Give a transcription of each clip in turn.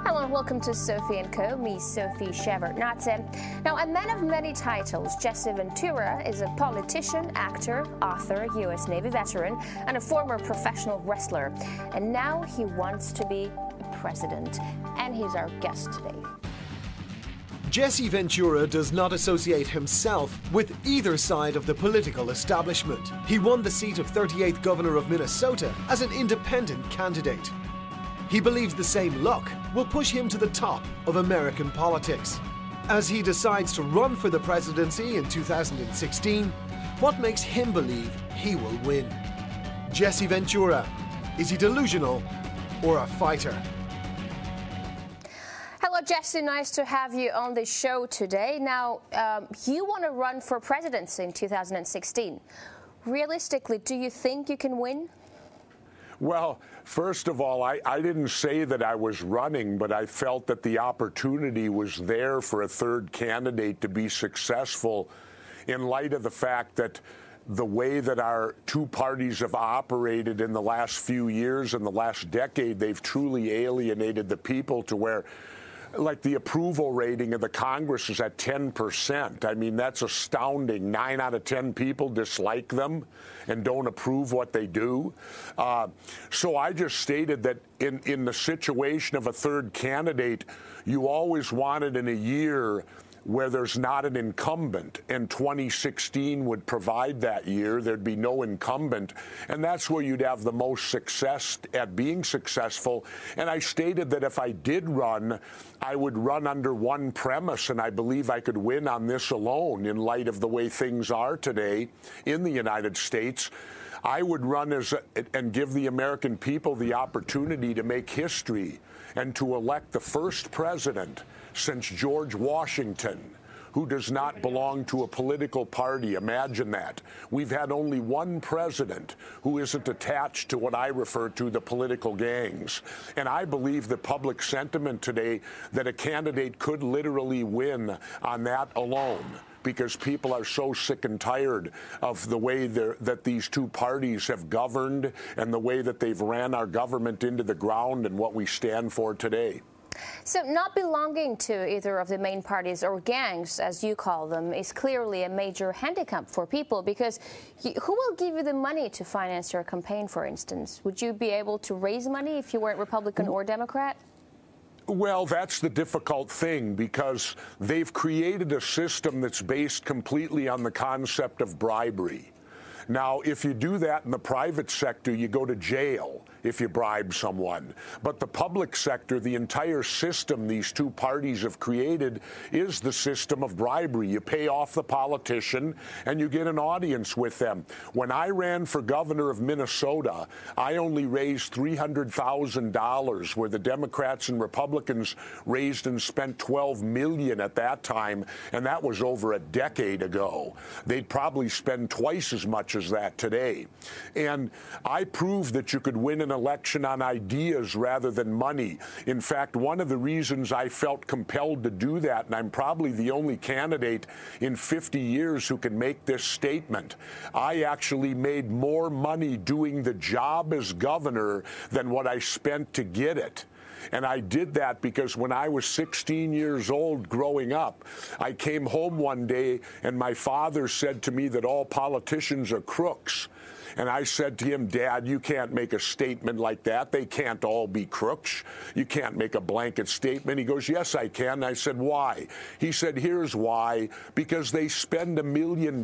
Hello and welcome to Sophie & Co. Me, Sophie Shevardnadze. Now, a man of many titles, Jesse Ventura is a politician, actor, author, U.S. Navy veteran, and a former professional wrestler. And now he wants to be president. And he's our guest today. Jesse Ventura does not associate himself with either side of the political establishment. He won the seat of 38th Governor of Minnesota as an independent candidate. He believes the same luck will push him to the top of American politics. As he decides to run for the presidency in 2016, what makes him believe he will win? Jesse Ventura, is he delusional or a fighter? Hello, Jesse. Nice to have you on the show today. Now, you want to run for presidency in 2016. Realistically, do you think you can win? Well, first of all, I didn't say that I was running, but I felt that the opportunity was there for a third candidate to be successful in light of the fact that the way that our two parties have operated in the last few years and the last decade, they've truly alienated the people to where, like, the approval rating of the Congress is at 10%. I mean, that's astounding. 9 out of 10 people dislike them and don't approve what they do. So I just stated that in the situation of a third candidate, you always wanted in a year where there's not an incumbent, and 2016 would provide that year. There'd be no incumbent, and that's where you'd have the most success at being successful. And I stated that if I did run, I would run under one premise, and I believe I could win on this alone in light of the way things are today in the United States. I would run and give the American people the opportunity to make history and to elect the first president since George Washington who does not belong to a political party. Imagine that. We've had only one president who isn't attached to what I refer to the political gangs. And I believe the public sentiment today that a candidate could literally win on that alone, because people are so sick and tired of the way that these two parties have governed and the way that they've ran our government into the ground and what we stand for today. So not belonging to either of the main parties, or gangs, as you call them, is clearly a major handicap for people, because who will give you the money to finance your campaign, for instance? Would you be able to raise money if you weren't Republican or Democrat? Well, that's the difficult thing, because they've created a system that's based completely on the concept of bribery. Now, if you do that in the private sector, you go to jail if you bribe someone. But the public sector, the entire system these two parties have created, is the system of bribery. You pay off the politician and you get an audience with them. When I ran for governor of Minnesota, I only raised $300,000, where the Democrats and Republicans raised and spent $12 million at that time, and that was over a decade ago. They'd probably spend twice as much as that today. And I proved that you could win an election on ideas rather than money. In fact, one of the reasons I felt compelled to do that, and I'm probably the only candidate in 50 years who can make this statement, I actually made more money doing the job as governor than what I spent to get it. And I did that because when I was 16 years old growing up, I came home one day and my father said to me that all politicians are crooks. And I said to him, Dad, you can't make a statement like that. They can't all be crooks. You can't make a blanket statement. He goes, yes, I can. I said, why? He said, here's why. Because they spend $1 million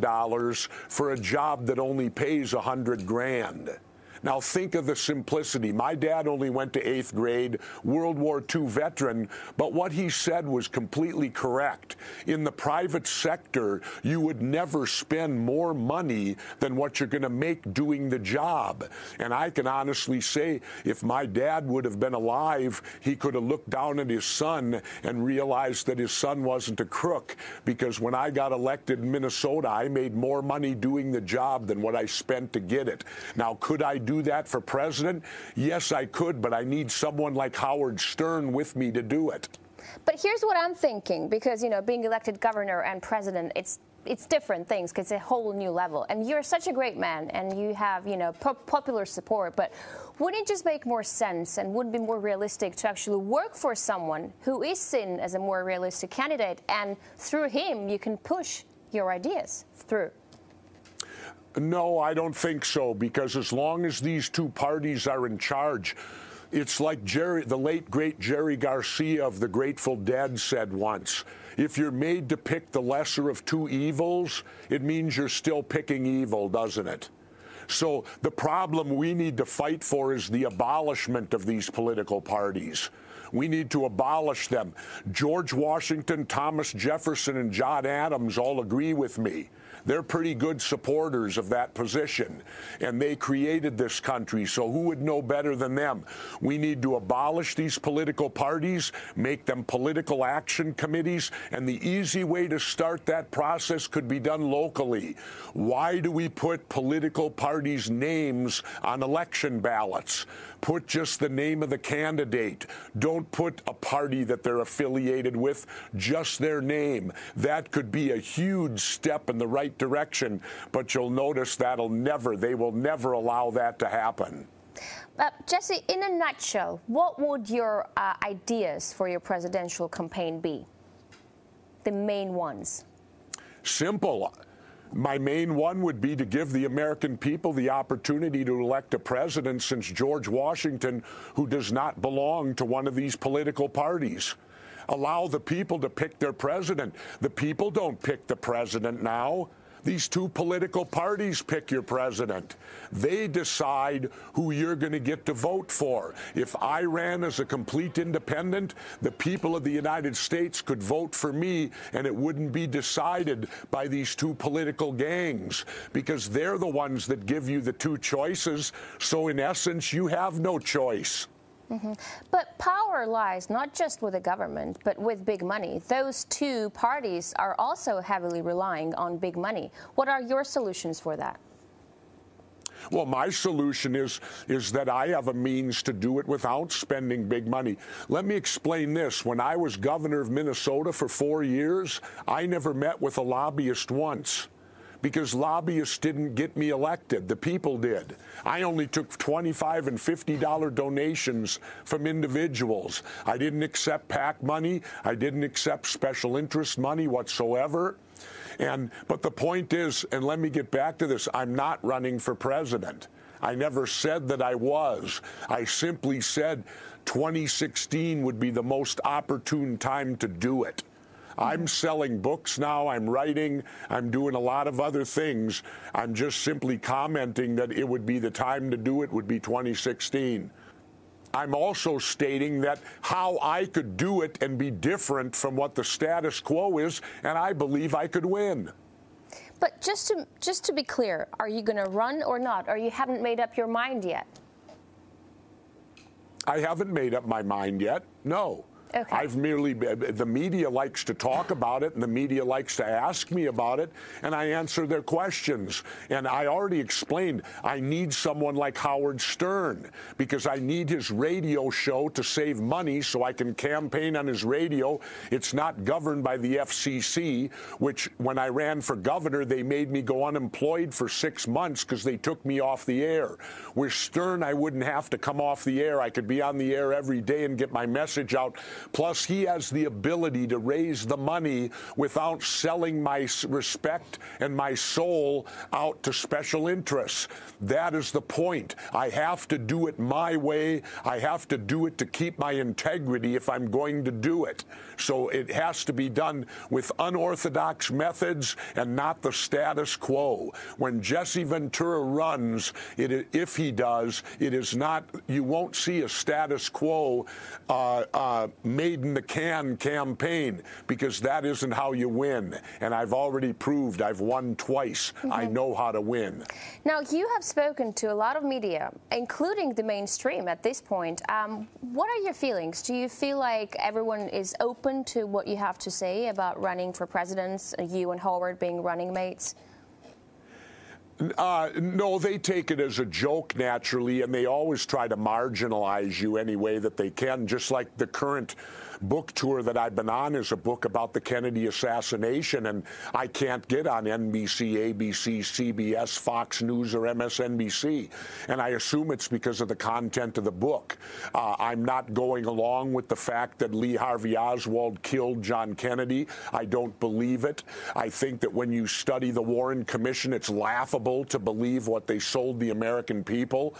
for a job that only pays $100,000. Now, think of the simplicity. My dad only went to 8th grade, World War II veteran, but what he said was completely correct. In the private sector, you would never spend more money than what you're going to make doing the job. And I can honestly say, if my dad would have been alive, he could have looked down at his son and realized that his son wasn't a crook, because when I got elected in Minnesota, I made more money doing the job than what I spent to get it. Now, could I do that for president? Yes, I could, but I need someone like Howard Stern with me to do it. But here's what I'm thinking, because, you know, being elected governor and president, it's it's different things because it's a whole new level. And you're such a great man, and you have, you know, popular support. But wouldn't it just make more sense and would be more realistic to actually work for someone who is seen as a more realistic candidate, and through him you can push your ideas through? No, I don't think so, because as long as these two parties are in charge, it's like the late, great Jerry Garcia of the Grateful Dead said once, if you're made to pick the lesser of two evils, it means you're still picking evil, doesn't it? So the problem we need to fight for is the abolishment of these political parties. We need to abolish them. George Washington, Thomas Jefferson, and John Adams all agree with me. They're pretty good supporters of that position, and they created this country, so who would know better than them? We need to abolish these political parties, make them political action committees, and the easy way to start that process could be done locally. Why do we put political parties' names on election ballots? Put just the name of the candidate. Don't put a party that they're affiliated with, just their name. That could be a huge step in the right direction, but you'll notice they will never allow that to happen. Jesse, in a nutshell, what would your ideas for your presidential campaign be? The main ones. Simple. My main one would be to give the American people the opportunity to elect a president since George Washington who does not belong to one of these political parties. Allow the people to pick their president. The people don't pick the president now. These two political parties pick your president. They decide who you're going to get to vote for. If I ran as a complete independent, the people of the United States could vote for me, and it wouldn't be decided by these two political gangs, because they're the ones that give you the two choices. So in essence, you have no choice. Mm-hmm. But power lies not just with the government, but with big money. Those two parties are also heavily relying on big money. What are your solutions for that? Well, my solution is that I have a means to do it without spending big money. Let me explain this. When I was governor of Minnesota for 4 years, I never met with a lobbyist once, because lobbyists didn't get me elected. The people did. I only took $25 and $50 donations from individuals. I didn't accept PAC money. I didn't accept special interest money whatsoever. But the point is, and let me get back to this, I'm not running for president. I never said that I was. I simply said 2016 would be the most opportune time to do it. I'm selling books now, I'm writing, I'm doing a lot of other things. I'm just simply commenting that it would be the time to do it would be 2016. I'm also stating that how I could do it and be different from what the status quo is, and I believe I could win. But just to be clear, are you going to run or not? Or you haven't made up your mind yet? I haven't made up my mind yet, no. Okay. I've merely, the media likes to talk about it, and the media likes to ask me about it, and I answer their questions. And I already explained, I need someone like Howard Stern, because I need his radio show to save money so I can campaign on his radio. It's not governed by the FCC, which when I ran for governor, they made me go unemployed for 6 months because they took me off the air. With Stern, I wouldn't have to come off the air. I could be on the air every day and get my message out. Plus, he has the ability to raise the money without selling my respect and my soul out to special interests. That is the point. I have to do it my way. I have to do it to keep my integrity if I'm going to do it. So it has to be done with unorthodox methods and not the status quo. When Jesse Ventura runs, if he does, it is not, you won't see a status quo made in the can campaign, because that isn't how you win. And I've already proved I've won twice. Mm-hmm. I know how to win. Now, you have spoken to a lot of media, including the mainstream at this point. What are your feelings? Do you feel like everyone is open to what you have to say about running for president, you and Howard being running mates? No, they take it as a joke, naturally, and they always try to marginalize you any way that they can, just like the current book tour that I've been on is a book about the Kennedy assassination, and I can't get on NBC, ABC, CBS, Fox News, or MSNBC, and I assume it's because of the content of the book. I'm not going along with the fact that Lee Harvey Oswald killed John Kennedy. I don't believe it. I think that when you study the Warren Commission, it's laughable to believe what they sold the American people.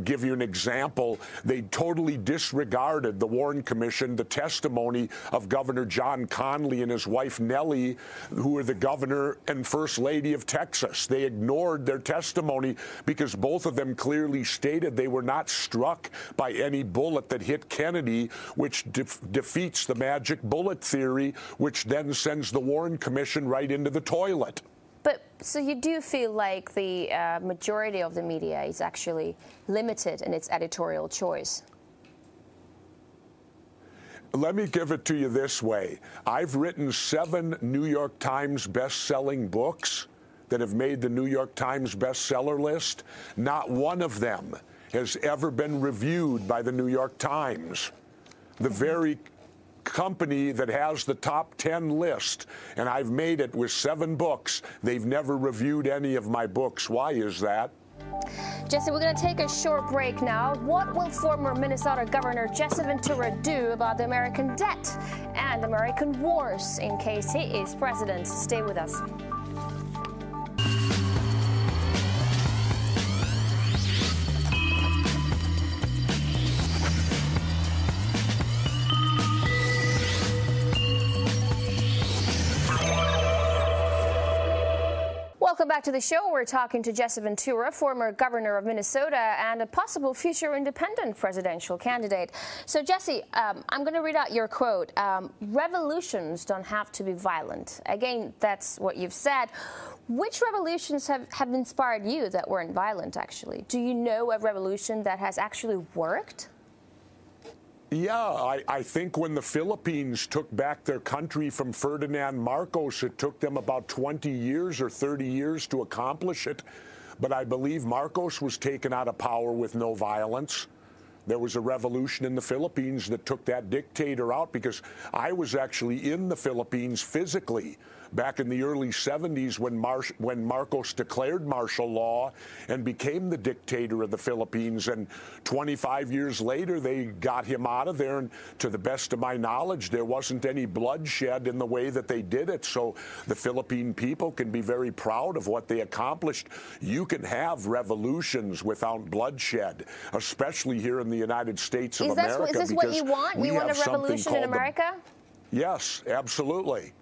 Give you an example, they totally disregarded the Warren Commission, the testimony of Governor John Connally and his wife Nellie, who were the governor and first lady of Texas. They ignored their testimony because both of them clearly stated they were not struck by any bullet that hit Kennedy, which defeats the magic bullet theory, which then sends the Warren Commission right into the toilet. But so you do feel like the majority of the media is actually limited in its editorial choice? Let me give it to you this way. I've written 7 New York Times best-selling books that have made the New York Times bestseller list. Not one of them has ever been reviewed by the New York Times. The very company that has the top 10 list, and I've made it with 7 books, they've never reviewed any of my books. Why is that? Jesse, we're going to take a short break now. What will former Minnesota Governor Jesse Ventura do about the American debt and American wars in case he is president? Stay with us. Welcome back to the show. We're talking to Jesse Ventura, former governor of Minnesota and a possible future independent presidential candidate. So, Jesse, I'm going to read out your quote. Revolutions don't have to be violent. Again, that's what you've said. Which revolutions have inspired you that weren't violent, actually? Do you know a revolution that has actually worked? Yeah, I think when the Philippines took back their country from Ferdinand Marcos, it took them about 20 years or 30 years to accomplish it. But I believe Marcos was taken out of power with no violence. There was a revolution in the Philippines that took that dictator out, because I was actually in the Philippines physically back in the early 70s when Marcos declared martial law and became the dictator of the Philippines. And 25 years later, they got him out of there. And to the best of my knowledge, there wasn't any bloodshed in the way that they did it. So the Philippine people can be very proud of what they accomplished. You can have revolutions without bloodshed, especially here in the United States of America. Is this what you want? You want a revolution in America? Yes, absolutely.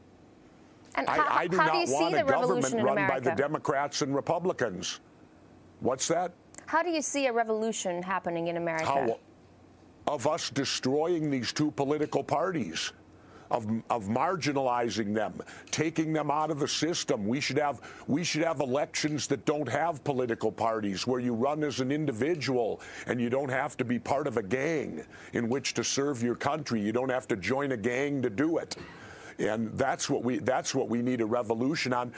And I do not want a government run by the America? Democrats and Republicans. What's that? How do you see a revolution happening in America? How, of us destroying these two political parties, of marginalizing them, taking them out of the system. We should have elections that don't have political parties, where you run as an individual and you don't have to be part of a gang in which to serve your country. You don't have to join a gang to do it. And that's what we need a revolution on.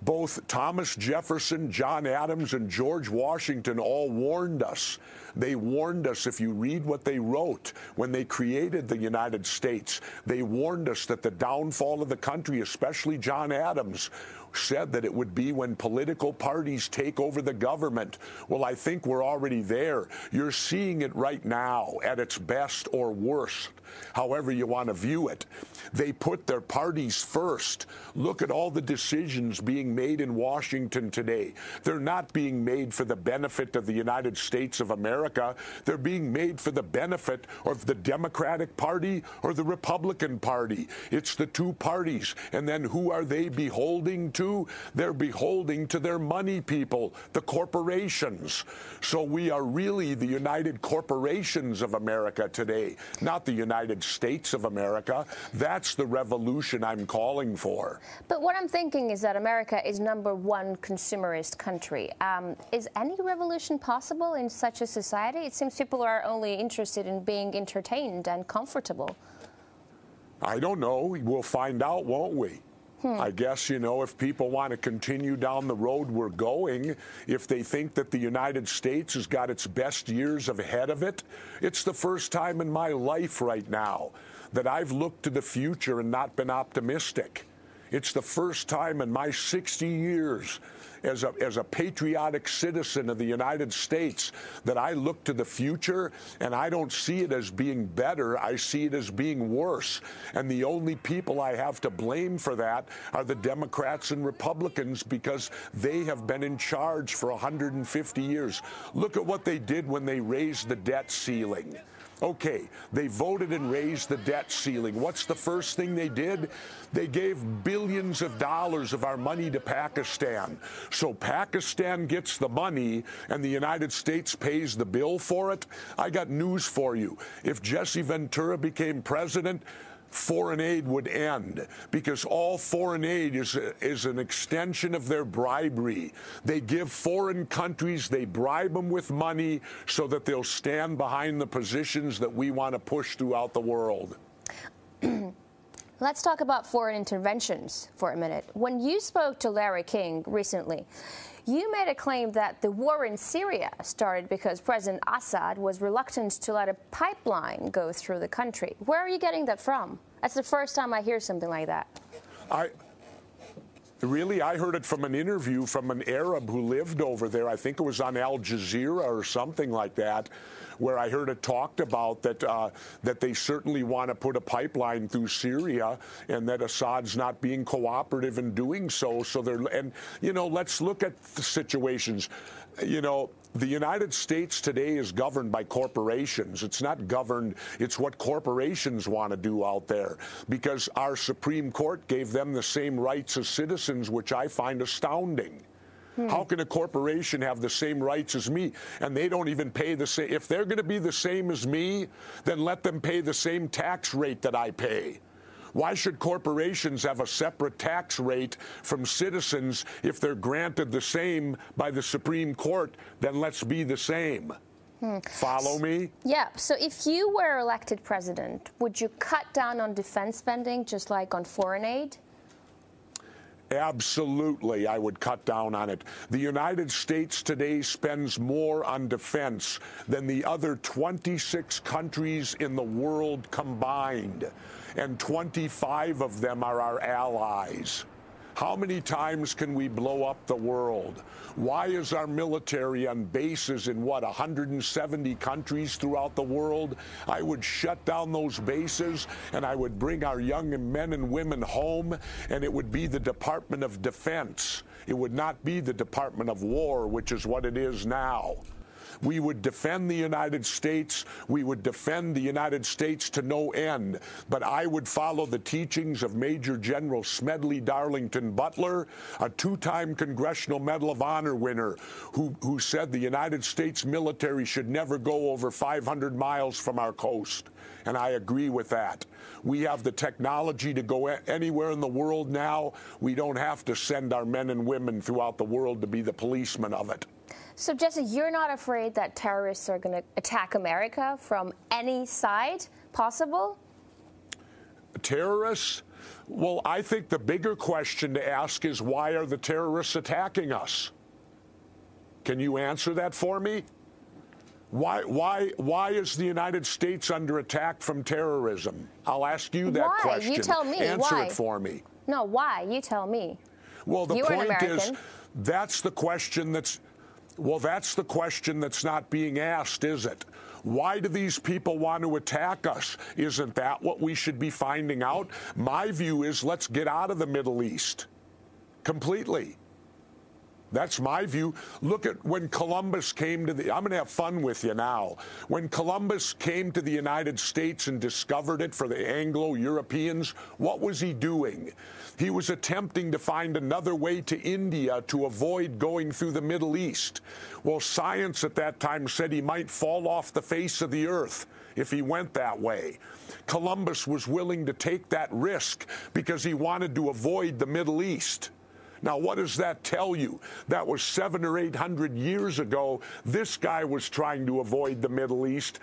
Both Thomas Jefferson, John Adams, and George Washington all warned us. They warned us, if you read what they wrote when they created the United States, they warned us that the downfall of the country, especially John Adams, said that it would be when political parties take over the government. Well, I think we're already there. You're seeing it right now at its best or worst, however you want to view it. They put their parties first. Look at all the decisions being made in Washington today. They're not being made for the benefit of the United States of America. They're being made for the benefit of the Democratic Party or the Republican Party. It's the two parties. And then who are they beholding to? They're beholding to their money people, the corporations. So we are really the United Corporations of America today, not the United States of America. That's the revolution I'm calling for. But what I'm thinking is that America is #1 consumerist country. Is any revolution possible in such a society? It seems people are only interested in being entertained and comfortable. I don't know. We'll find out, won't we? I guess, you know, if people want to continue down the road we're going, if they think that the United States has got its best years ahead of it, it's the first time in my life right now that I've looked to the future and not been optimistic. It's the first time in my 60 years as a patriotic citizen of the United States that I look to the future and I don't see it as being better. I see it as being worse. And the only people I have to blame for that are the Democrats and Republicans, because they have been in charge for 150 years. Look at what they did when they raised the debt ceiling. Okay, they voted and raised the debt ceiling. What's the first thing they did? They gave billions of dollars of our money to Pakistan. So Pakistan gets the money and the United States pays the bill for it. I got news for you. If Jesse Ventura became president, foreign aid would end, because all foreign aid is an extension of their bribery. They give foreign countries, they bribe them with money so that they'll stand behind the positions that we want to push throughout the world. Let's talk about foreign interventions for a minute. When you spoke to Larry King recently, you made a claim that the war in Syria started because President Assad was reluctant to let a pipeline go through the country. Where are you getting that from? That's the first time I hear something like that. I heard it from an interview from an Arab who lived over there. I think it was on Al Jazeera or something like that, where I heard it talked about that they certainly want to put a pipeline through Syria, and that Assad's not being cooperative in doing so. And you know, let's look at the situations. You know, the United States today is governed by corporations. It's not governed, it's what corporations want to do out there, because our Supreme Court gave them the same rights as citizens, which I find astounding. How can a corporation have the same rights as me, and they don't even pay the same? If they're going to be the same as me, then let them pay the same tax rate that I pay. Why should corporations have a separate tax rate from citizens if they're granted the same by the Supreme Court? Then let's be the same. Follow me? Yeah. So if you were elected president, would you cut down on defense spending just like on foreign aid? Absolutely, I would cut down on it. The United States today spends more on defense than the other 26 countries in the world combined, and 25 of them are our allies. How many times can we blow up the world? Why is our military on bases in, 170 countries throughout the world? I would shut down those bases, and I would bring our young men and women home, and it would be the Department of Defense. It would not be the Department of War, which is what it is now. We would defend the United States. We would defend the United States to no end. But I would follow the teachings of Major General Smedley Darlington Butler, a two-time Congressional Medal of Honor winner, who said the United States military should never go over 500 miles from our coast. And I agree with that. We have the technology to go anywhere in the world now. We don't have to send our men and women throughout the world to be the policemen of it. So, Jesse, you're not afraid that terrorists are going to attack America from any side possible? Terrorists? Well, I think the bigger question to ask is, why are the terrorists attacking us? Can you answer that for me? Why is the United States under attack from terrorism? I'll ask you that question. You tell me. Answer it for me. No, why? You tell me. Well, the point is, that's the question that's... Well, that's the question that's not being asked, is it? Why do these people want to attack us? Isn't that what we should be finding out? My view is, let's get out of the Middle East completely. That's my view. Look at when Columbus came to the... I'm going to have fun with you now. When Columbus came to the United States and discovered it for the Anglo-Europeans, what was he doing? He was attempting to find another way to India to avoid going through the Middle East. Well, science at that time said he might fall off the face of the earth if he went that way. Columbus was willing to take that risk because he wanted to avoid the Middle East. Now, what does that tell you? That was 700 or 800 years ago. This guy was trying to avoid the Middle East.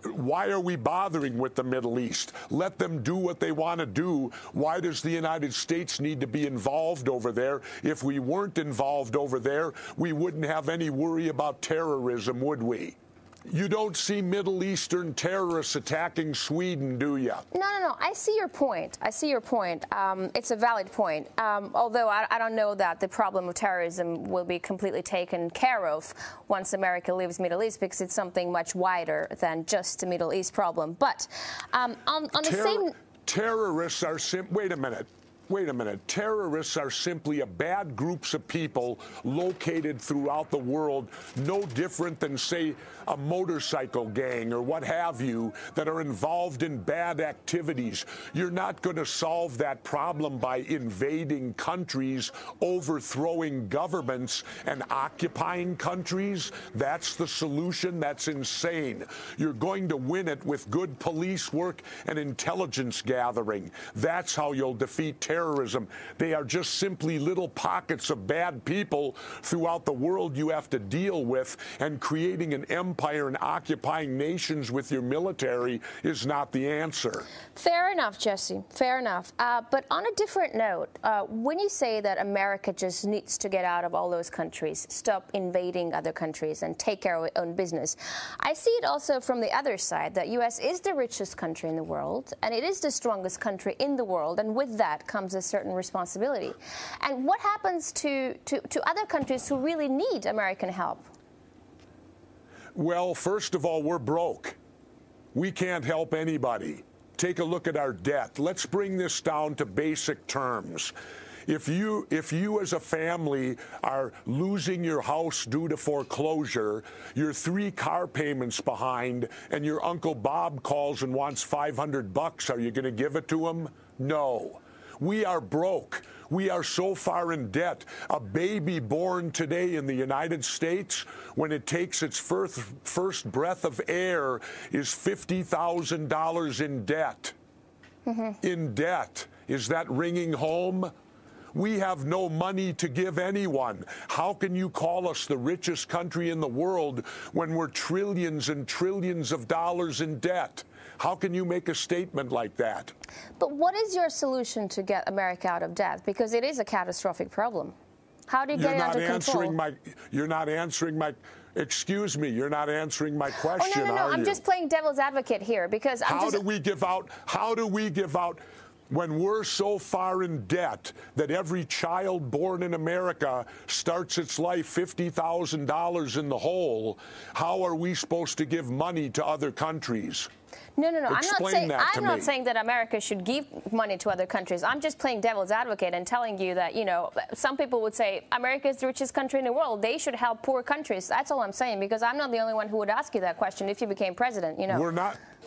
Why are we bothering with the Middle East? Let them do what they want to do. Why does the United States need to be involved over there? If we weren't involved over there, we wouldn't have any worry about terrorism, would we? You don't see Middle Eastern terrorists attacking Sweden, do you? No. I see your point. It's a valid point. Although I don't know that the problem of terrorism will be completely taken care of once America leaves Middle East, because it's something much wider than just the Middle East problem. But on the same... Terrorists are... Wait a minute. Terrorists are simply a bad groups of people located throughout the world, no different than, say, a motorcycle gang or what have you, that are involved in bad activities. You're not going to solve that problem by invading countries, overthrowing governments, and occupying countries. That's the solution. That's insane. You're going to win it with good police work and intelligence gathering. That's how you'll defeat terrorism. They are just simply little pockets of bad people throughout the world you have to deal with, and creating an empire and occupying nations with your military is not the answer. Fair enough, Jesse. Fair enough. But on a different note, when you say that America just needs to get out of all those countries, stop invading other countries, and take care of its own business, I see it also from the other side, that U.S. is the richest country in the world, and it is the strongest country in the world, and with that comes a certain responsibility. And what happens to other countries who really need American help? Well, first of all, we're broke. We can't help anybody. Take a look at our debt. Let's bring this down to basic terms. If you as a family are losing your house due to foreclosure, you're 3 car payments behind, and your Uncle Bob calls and wants $500, are you going to give it to him? No. We are broke. We are so far in debt. A baby born today in the United States, when it takes its first breath of air, is $50,000 in debt. In debt. Is that ringing home? We have no money to give anyone. How can you call us the richest country in the world when we're trillions and trillions of dollars in debt? How can you make a statement like that? But what is your solution to get America out of debt? Because it is a catastrophic problem. How do you get it under control? You're not answering my... Excuse me, you're not answering my question, are you? I'm just playing devil's advocate here, because how do we give out... When we're so far in debt that every child born in America starts its life $50,000 in the hole, how are we supposed to give money to other countries? No. I'm not saying that America should give money to other countries. I'm just playing devil's advocate and telling you that, you know, some people would say America is the richest country in the world. They should help poor countries. That's all I'm saying, because I'm not the only one who would ask you that question if you became president, you know.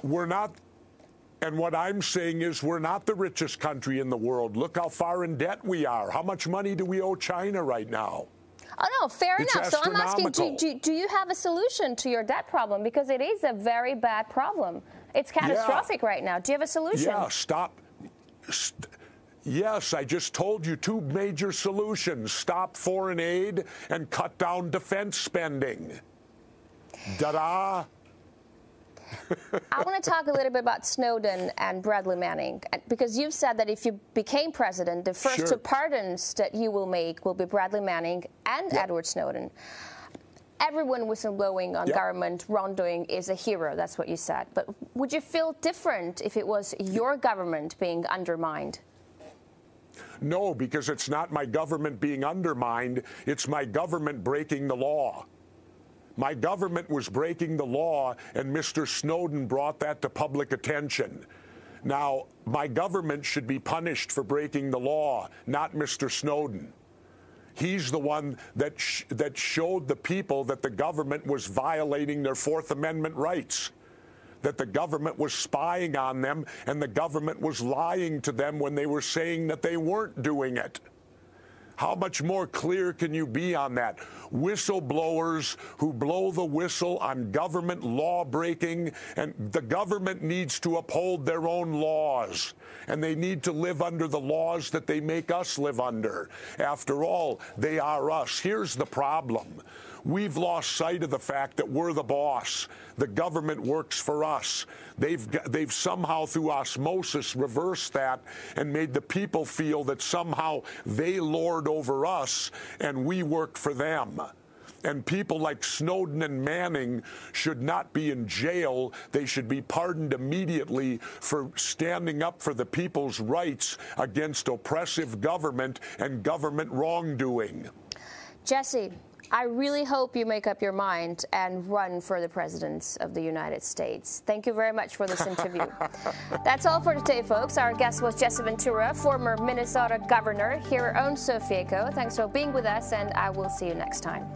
We're not. And what I'm saying is we're not the richest country in the world. Look how far in debt we are. How much money do we owe China right now? Oh, no, fair enough. So I'm asking, do you have a solution to your debt problem? Because it is a very bad problem. It's catastrophic right now. Do you have a solution? Yeah, yes, I just told you 2 major solutions. Stop foreign aid and cut down defense spending. Da-da. I want to talk a little bit about Snowden and Bradley Manning, because you've said that if you became president, the first 2 pardons that you will make will be Bradley Manning and Edward Snowden. Everyone whistleblowing on government wrongdoing is a hero, that's what you said. But would you feel different if it was your government being undermined? No, because it's not my government being undermined, it's my government breaking the law. My government was breaking the law, and Mr. Snowden brought that to public attention. Now, my government should be punished for breaking the law, not Mr. Snowden. He's the one that showed the people that the government was violating their 4th Amendment rights, that the government was spying on them, and the government was lying to them when they were saying that they weren't doing it. How much more clear can you be on that? Whistleblowers who blow the whistle on government law breaking, and the government needs to uphold their own laws, and they need to live under the laws that they make us live under. After all, they are us. Here's the problem. We've lost sight of the fact that we're the boss. The government works for us. They've somehow, through osmosis, reversed that and made the people feel that somehow they lord over us and we work for them. And people like Snowden and Manning should not be in jail. They should be pardoned immediately for standing up for the people's rights against oppressive government and government wrongdoing. Jesse, I really hope you make up your mind and run for the President of the United States. Thank you very much for this interview. That's all for today, folks. Our guest was Jesse Ventura, former Minnesota governor, here on Sophie Eco. Thanks for being with us, and I will see you next time.